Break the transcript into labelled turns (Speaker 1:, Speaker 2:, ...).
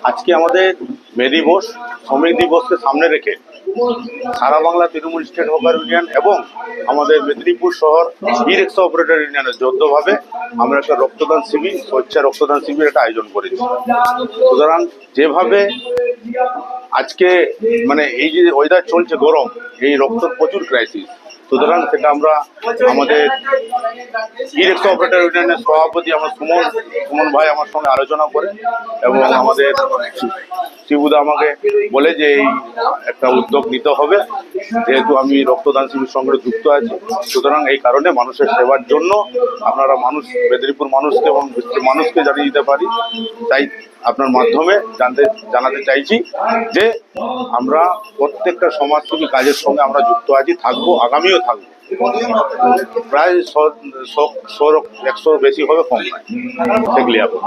Speaker 1: আজকে আমাদের মে দিবস, শ্রমিক দিবসকে সামনে রেখে সারা Bangla Trinamool state worker union এবং আমাদের মেদিনীপুর শহর ই রিক্সা অপারেটর ইউনিয়নের যৌথভাবে আমরা একটা রক্তদান শিবির, স্বেচ্ছা রক্তদান শিবির একটা আয়োজন করেছি। সুতরাং যেভাবে আজকে মানে এই যে ওয়েদার চলছে গরম, এই রক্তর প্রচুর ক্রাইসিস, সুতরাং সেটা আমরা আমাদের ই রিক্সা অপারেটর ইউনিয়নের সভাপতি আমার সুমন ভাই আমার সঙ্গে আলোচনা করে এবং আমাদের শিবুদা আমাকে বলে যে এই একটা উদ্যোগ নিতে হবে, যেহেতু আমি রক্তদান শিবির সঙ্গে যুক্ত আছি। সুতরাং এই কারণে মানুষের সেবার জন্য আপনারা মেদিনীপুর মানুষকে এবং মানুষকে জানিয়ে দিতে পারি, তাই আপনার মাধ্যমে জানাতে চাইছি যে আমরা প্রত্যেকটা সমাজসেবী কাজের সঙ্গে আমরা যুক্ত আছি, থাকবো, আগামীও থাকবো। প্রায় 100 বেশি হবে, কম নয়, দেখলি আপনি।